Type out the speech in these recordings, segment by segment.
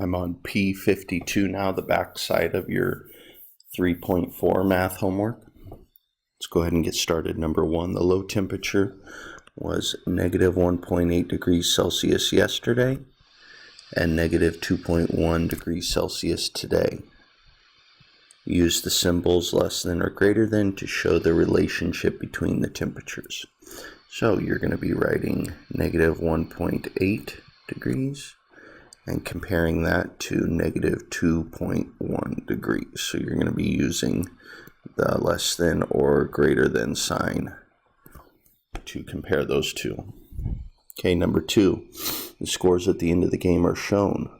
I'm on p52 now, the back side of your 3.4 math homework. Let's go ahead and get started. Number one, the low temperature was negative 1.8 degrees Celsius yesterday and negative 2.1 degrees Celsius today. Use the symbols less than or greater than to show the relationship between the temperatures. So you're going to be writing negative 1.8 degrees and comparing that to negative 2.1 degrees. So you're going to be using the less than or greater than sign to compare those two. Okay, number two, the scores at the end of the game are shown.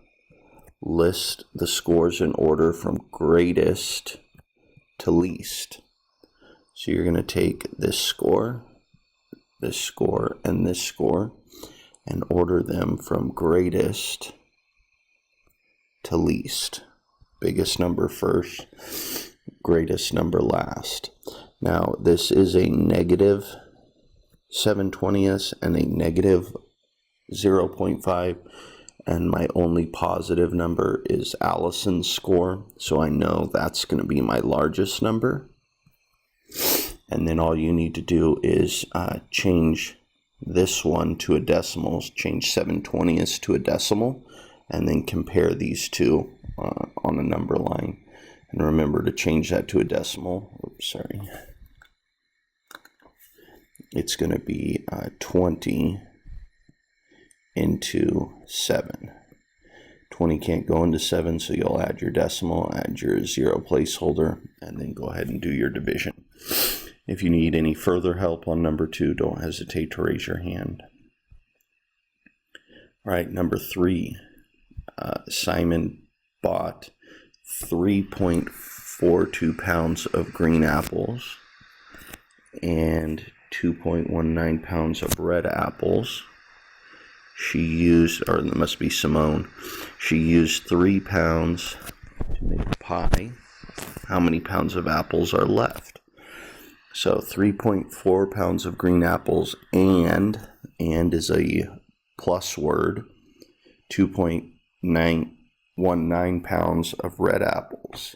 List the scores in order from greatest to least. So you're going to take this score, and this score, and order them from greatest to least. Biggest number first, greatest number last. Now, this is a negative 7/20 and a negative 0.5, and my only positive number is Allison's score, so I know that's going to be my largest number. And then all you need to do is change this one to a decimal, change 7/20 to a decimal, and then compare these two on a number line. And remember to change that to a decimal. Oops, sorry. It's going to be 20 into 7. 20 can't go into 7, so you'll add your decimal, add your zero placeholder, and then go ahead and do your division. If you need any further help on number two, don't hesitate to raise your hand. All right, number three, Simon bought 3.42 pounds of green apples and 2.19 pounds of red apples. She used, or it must be Simone, she used 3 pounds to make a pie. How many pounds of apples are left? So 3.4 pounds of green apples and is a plus word, 2.919 pounds of red apples.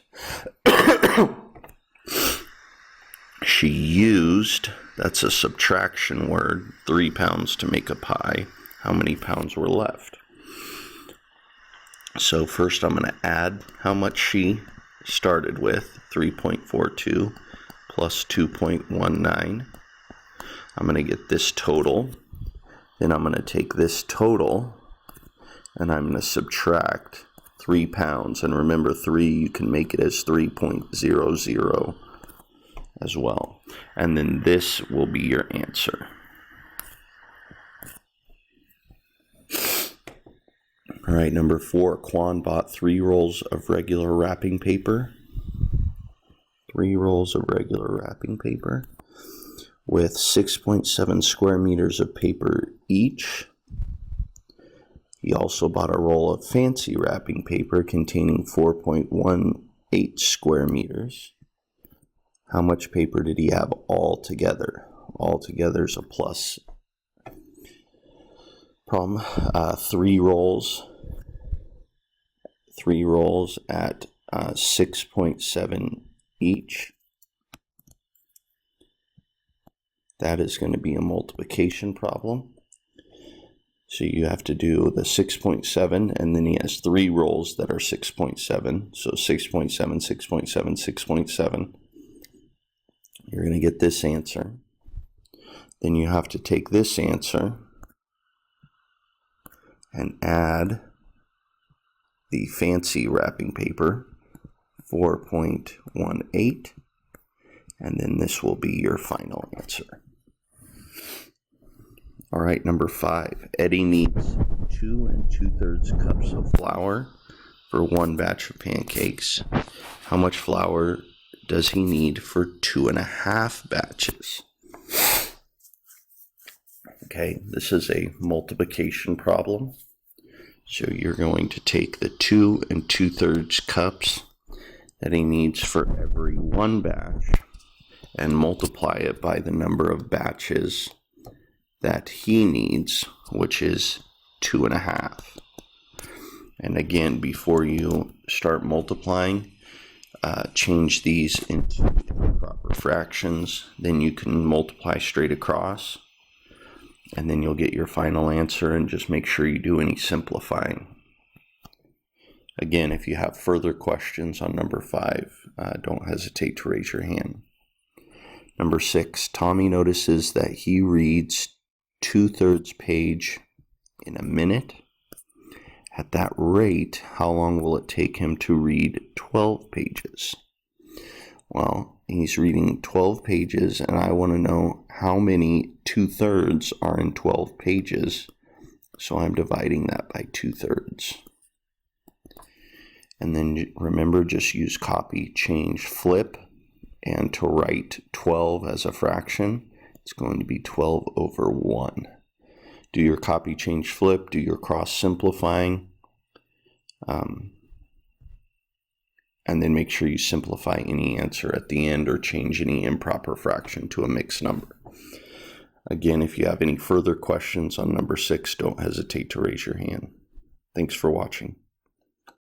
She used, that's a subtraction word, 3 pounds to make a pie. How many pounds were left? So first I'm going to add how much she started with, 3.42 plus 2.19. I'm going to get this total. Then I'm going to take this total and I'm going to subtract 3 pounds. And remember, 3, you can make it as 3.00 as well. And then this will be your answer. All right, number 4, Quan bought 3 rolls of regular wrapping paper. 3 rolls of regular wrapping paper with 6.7 square meters of paper each. He also bought a roll of fancy wrapping paper containing 4.18 square meters. How much paper did he have altogether? Altogether is a plus problem. 3 rolls at 6.7 each. That is going to be a multiplication problem. So you have to do the 6.7, and then he has 3 rolls that are 6.7. So 6.7, 6.7, 6.7. You're going to get this answer. Then you have to take this answer and add the fancy wrapping paper, 4.18, and then this will be your final answer. All right, number 5. Eddie needs 2 2/3 cups of flour for 1 batch of pancakes. How much flour does he need for 2.5 batches? Okay, this is a multiplication problem. So you're going to take the 2 2/3 cups that he needs for every 1 batch and multiply it by the number of batches that he needs, which is 2.5. And again, before you start multiplying, change these into proper fractions. Then you can multiply straight across, and then you'll get your final answer, and just make sure you do any simplifying. Again, if you have further questions on number 5, don't hesitate to raise your hand. Number 6, Tommy notices that he reads 2/3 page in a minute. At that rate, how long will it take him to read 12 pages? Well, he's reading 12 pages, and I want to know how many 2/3 are in 12 pages. So I'm dividing that by 2/3. And then remember, just use copy, change, flip, and to write 12 as a fraction, it's going to be 12 over 1. Do your copy, change, flip, do your cross simplifying, and then make sure you simplify any answer at the end or change any improper fraction to a mixed number. Again, if you have any further questions on number 6, don't hesitate to raise your hand. Thanks for watching.